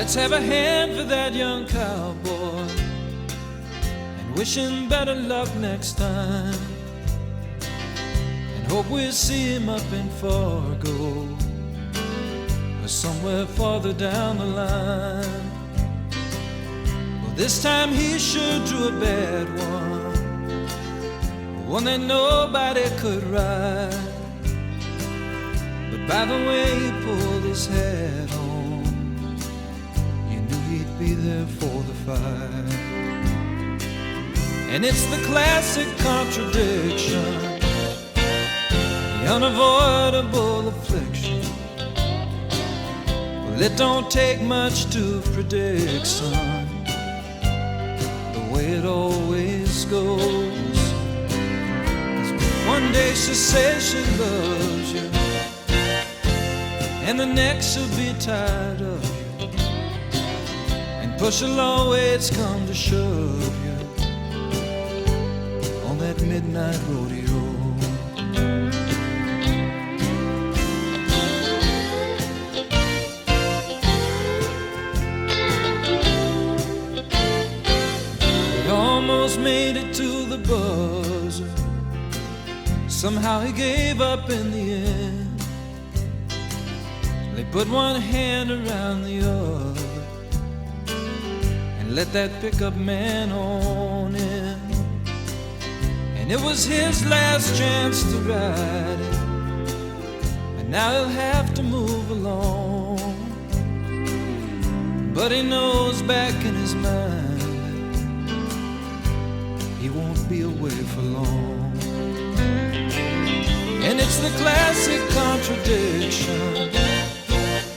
let's have a hand for that young cowboy and wish him better luck next time, and hope we'll see him up in Fargo or somewhere farther down the line. Well, this time he sure drew a bad one that nobody could ride. But by the way he pulled his hat on, you knew he'd be there for the fight. And it's the classic contradiction, the unavoidable affliction. Well, it don't take much to predict, son, the way it always goes. One day she'll say she loves you, and the next she'll be tired of you, and push will always come to shove you on that midnight rodeo. He almost made it to the buzzer. Somehow he gave up in the end. They put one hand around the other and let that pickup man on in. And it was his last chance to ride it, and now he'll have to move along. But he knows back in his mind he won't be away for long. And it's the classic contradiction,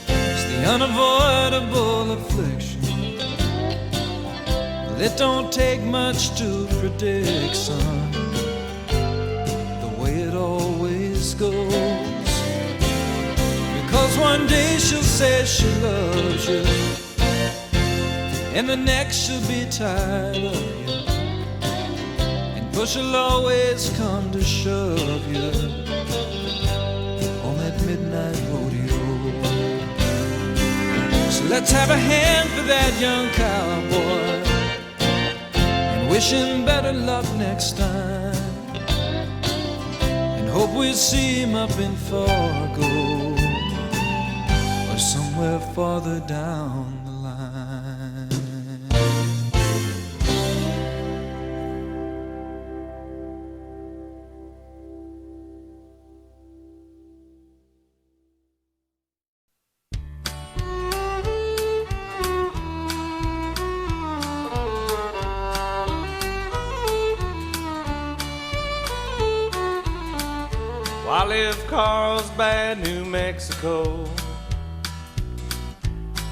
it's the unavoidable affliction. Well, it don't take much to predict, son, the way it always goes. Because one day she'll say she loves you, and the next she'll be tired of you, and push will always come to shove you on that midnight rodeo. So let's have a hand for that young cowboy and wish him better luck next time, and hope we'll see him up in Fargo or somewhere farther down the line. I left Carlsbad, New Mexico,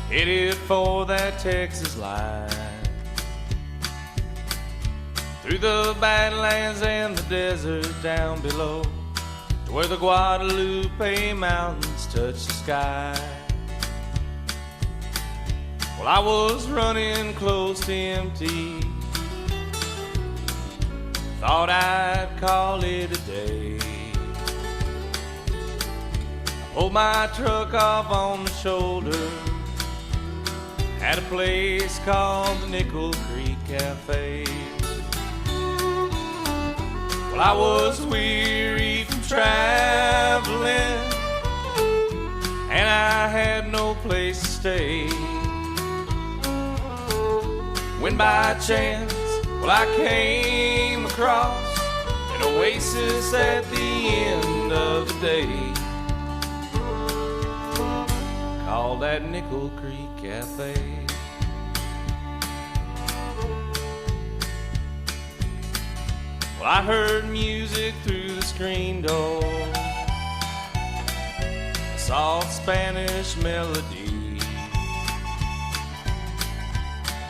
headed for that Texas line, through the Badlands and the desert down below, to where the Guadalupe Mountains touch the sky. Well, I was running close to empty, thought I'd call it a day. Pulled my truck off on the shoulder at a place called the Nickel Creek Cafe. Well, I was weary from traveling, and I had no place to stay, when by chance, well, I came across an oasis at the end of the day, called that Nickel Creek Cafe. Well, I heard music through the screen door, a soft Spanish melody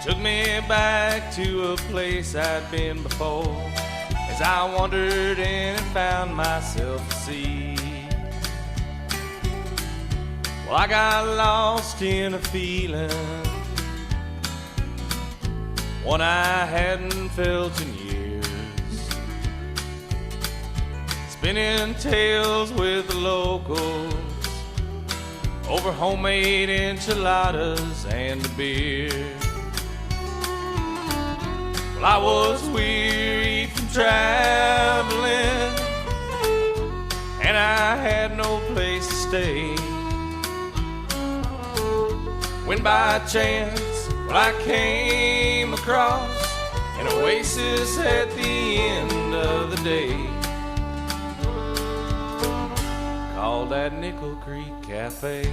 took me back to a place I'd been before, as I wandered in and found myself a seat. Well, I got lost in a feeling, one I hadn't felt in years, spinning tales with the locals over homemade enchiladas and a beer. Well, I was weary from traveling, and I had no place to stay, when by chance, well, I came across an oasis at the end of the day, called that Nickel Creek Cafe.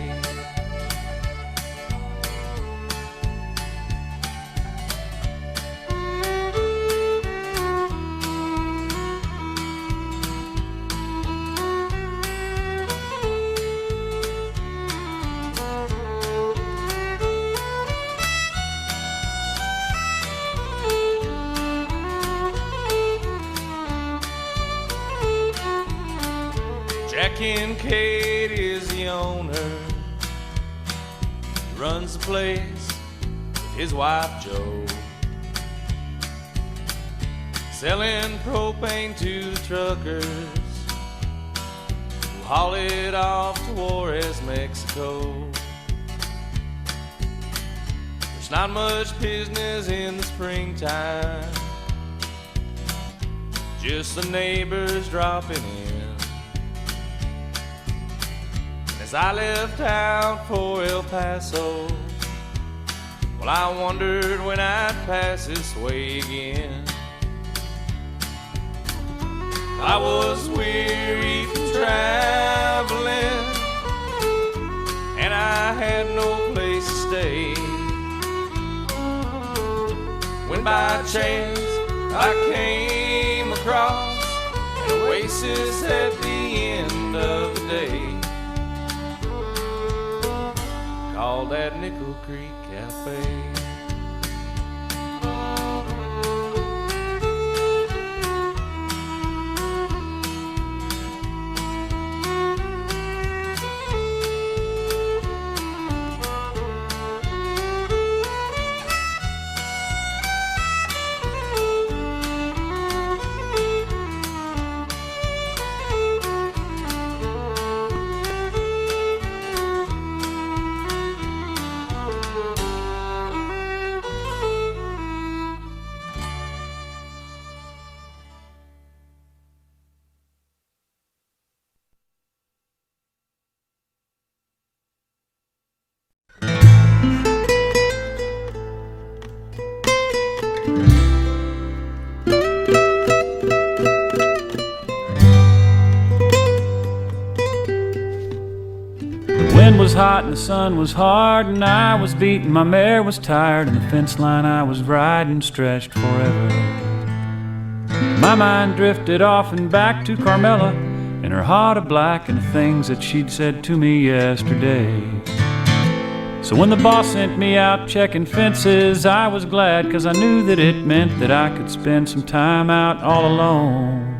Jack and Kate is the owner. He runs the place with his wife Jo, selling propane to the truckers who haul it off to Juarez, Mexico. There's not much business in the springtime, just the neighbors dropping in. As I left out for El Paso, well, I wondered when I'd pass this way again. I was weary from traveling, and I had no place to stay, when by chance I came across an oasis at the end of the day, called that Nickel Creek Cafe. The wind was hot and the sun was hard, and I was beaten, my mare was tired, and the fence line I was riding stretched forever. My mind drifted off and back to Carmela and her heart of black and the things that she'd said to me yesterday. So when the boss sent me out checking fences, I was glad, 'cause I knew that it meant that I could spend some time out all alone.